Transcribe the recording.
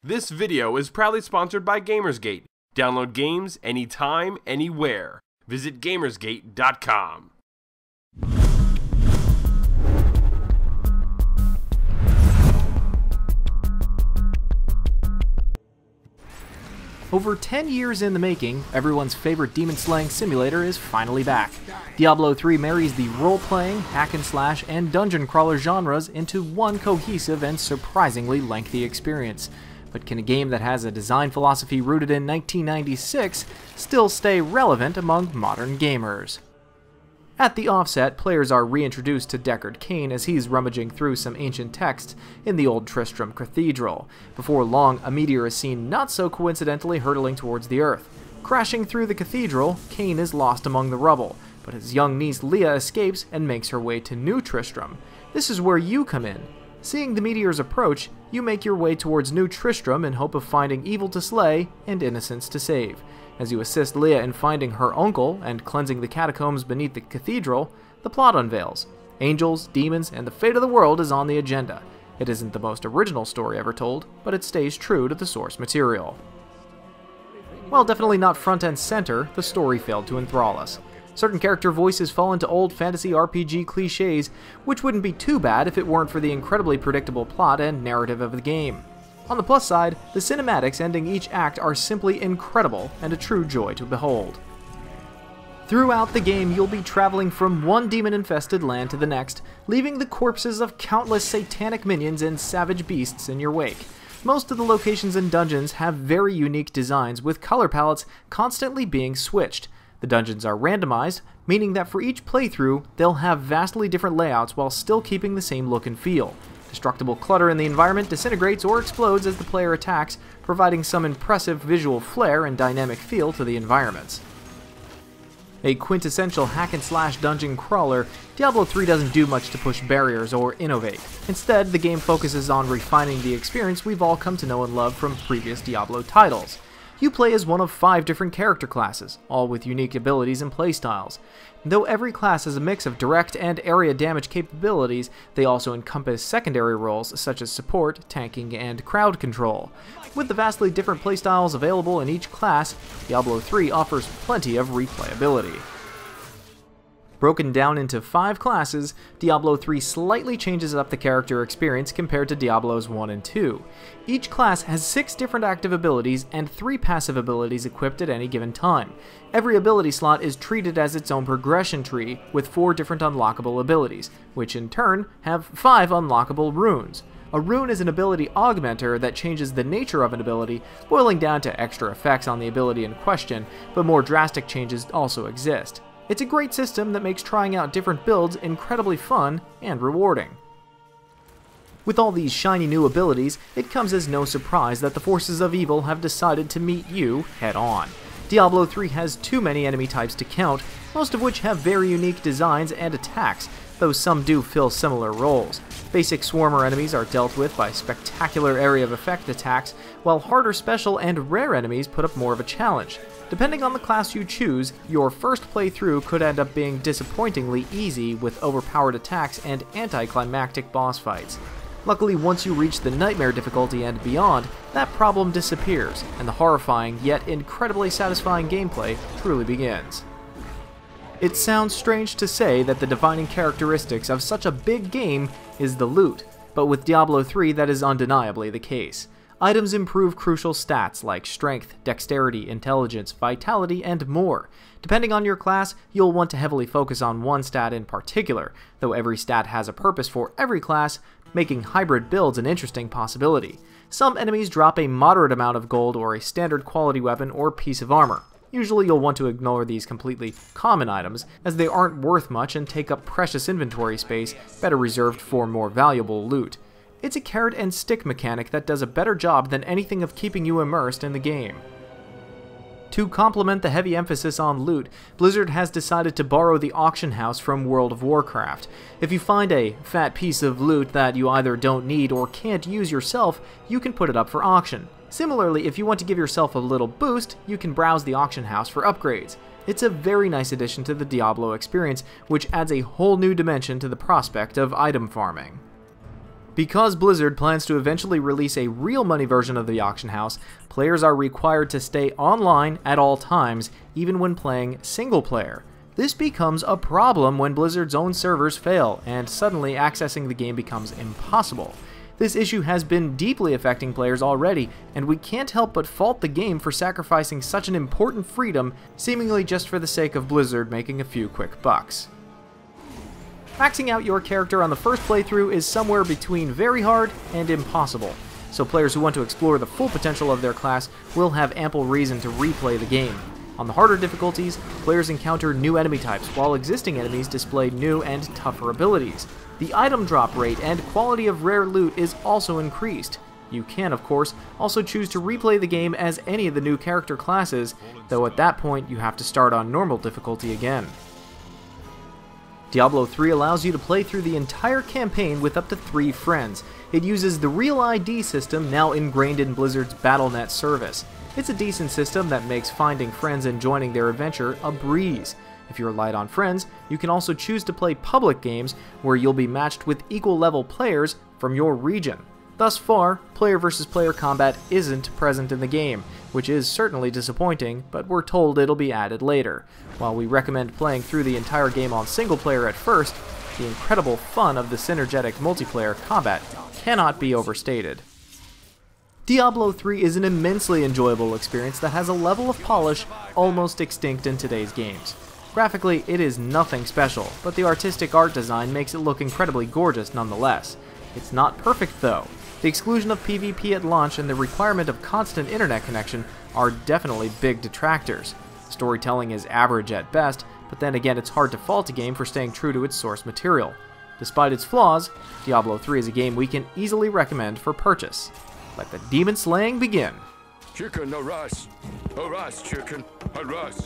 This video is proudly sponsored by Gamersgate. Download games anytime, anywhere. Visit Gamersgate.com. Over 10 years in the making, everyone's favorite demon-slaying simulator is finally back. Diablo 3 marries the role-playing, hack-and-slash, and dungeon crawler genres into one cohesive and surprisingly lengthy experience. But can a game that has a design philosophy rooted in 1996 still stay relevant among modern gamers? At the offset, players are reintroduced to Deckard Cain as he's rummaging through some ancient texts in the old Tristram Cathedral. Before long, a meteor is seen not so coincidentally hurtling towards the Earth. Crashing through the cathedral, Cain is lost among the rubble, but his young niece Leah escapes and makes her way to New Tristram. This is where you come in. Seeing the meteor's approach, you make your way towards New Tristram in hope of finding evil to slay and innocence to save. As you assist Leah in finding her uncle and cleansing the catacombs beneath the cathedral, the plot unveils. Angels, demons, and the fate of the world is on the agenda. It isn't the most original story ever told, but it stays true to the source material. While definitely not front and center, the story failed to enthrall us. Certain character voices fall into old fantasy RPG cliches, which wouldn't be too bad if it weren't for the incredibly predictable plot and narrative of the game. On the plus side, the cinematics ending each act are simply incredible and a true joy to behold. Throughout the game, you'll be traveling from one demon-infested land to the next, leaving the corpses of countless satanic minions and savage beasts in your wake. Most of the locations and dungeons have very unique designs, with color palettes constantly being switched. The dungeons are randomized, meaning that for each playthrough, they'll have vastly different layouts while still keeping the same look and feel. Destructible clutter in the environment disintegrates or explodes as the player attacks, providing some impressive visual flair and dynamic feel to the environments. A quintessential hack-and-slash dungeon crawler, Diablo 3 doesn't do much to push barriers or innovate. Instead, the game focuses on refining the experience we've all come to know and love from previous Diablo titles. You play as one of 5 different character classes, all with unique abilities and playstyles. Though every class has a mix of direct and area damage capabilities, they also encompass secondary roles such as support, tanking, and crowd control. With the vastly different playstyles available in each class, Diablo 3 offers plenty of replayability. Broken down into 5 classes, Diablo 3 slightly changes up the character experience compared to Diablos 1 and 2. Each class has 6 different active abilities and 3 passive abilities equipped at any given time. Every ability slot is treated as its own progression tree, with 4 different unlockable abilities, which in turn have 5 unlockable runes. A rune is an ability augmenter that changes the nature of an ability, boiling down to extra effects on the ability in question, but more drastic changes also exist. It's a great system that makes trying out different builds incredibly fun and rewarding. With all these shiny new abilities, it comes as no surprise that the forces of evil have decided to meet you head-on. Diablo 3 has too many enemy types to count, most of which have very unique designs and attacks, though some do fill similar roles. Basic swarmer enemies are dealt with by spectacular area of effect attacks, while harder special and rare enemies put up more of a challenge. Depending on the class you choose, your first playthrough could end up being disappointingly easy with overpowered attacks and anticlimactic boss fights. Luckily, once you reach the Nightmare difficulty and beyond, that problem disappears, and the horrifying yet incredibly satisfying gameplay truly begins. It sounds strange to say that the defining characteristics of such a big game is the loot, but with Diablo 3 that is undeniably the case. Items improve crucial stats like strength, dexterity, intelligence, vitality, and more. Depending on your class, you'll want to heavily focus on one stat in particular, though every stat has a purpose for every class, making hybrid builds an interesting possibility. Some enemies drop a moderate amount of gold or a standard quality weapon or piece of armor. Usually you'll want to ignore these completely common items, as they aren't worth much and take up precious inventory space better reserved for more valuable loot. It's a carrot and stick mechanic that does a better job than anything of keeping you immersed in the game. To complement the heavy emphasis on loot, Blizzard has decided to borrow the auction house from World of Warcraft. If you find a fat piece of loot that you either don't need or can't use yourself, you can put it up for auction. Similarly, if you want to give yourself a little boost, you can browse the auction house for upgrades. It's a very nice addition to the Diablo experience, which adds a whole new dimension to the prospect of item farming. Because Blizzard plans to eventually release a real money version of the auction house, players are required to stay online at all times, even when playing single player. This becomes a problem when Blizzard's own servers fail, and suddenly accessing the game becomes impossible. This issue has been deeply affecting players already, and we can't help but fault the game for sacrificing such an important freedom, seemingly just for the sake of Blizzard making a few quick bucks. Maxing out your character on the first playthrough is somewhere between very hard and impossible, so players who want to explore the full potential of their class will have ample reason to replay the game. On the harder difficulties, players encounter new enemy types, while existing enemies display new and tougher abilities. The item drop rate and quality of rare loot is also increased. You can, of course, also choose to replay the game as any of the new character classes, though at that point you have to start on normal difficulty again. Diablo 3 allows you to play through the entire campaign with up to 3 friends. It uses the Real ID system now ingrained in Blizzard's Battle.net service. It's a decent system that makes finding friends and joining their adventure a breeze. If you're light on friends, you can also choose to play public games where you'll be matched with equal level players from your region. Thus far, player versus player combat isn't present in the game, which is certainly disappointing, but we're told it'll be added later. While we recommend playing through the entire game on single player at first, the incredible fun of the synergetic multiplayer combat cannot be overstated. Diablo 3 is an immensely enjoyable experience that has a level of polish almost extinct in today's games. Graphically, it is nothing special, but the artistic art design makes it look incredibly gorgeous nonetheless. It's not perfect though. The exclusion of PvP at launch and the requirement of constant internet connection are definitely big detractors. Storytelling is average at best, but then again it's hard to fault a game for staying true to its source material. Despite its flaws, Diablo 3 is a game we can easily recommend for purchase. Let the demon slaying begin! Chicken, a rush! A rush, chicken, a rush!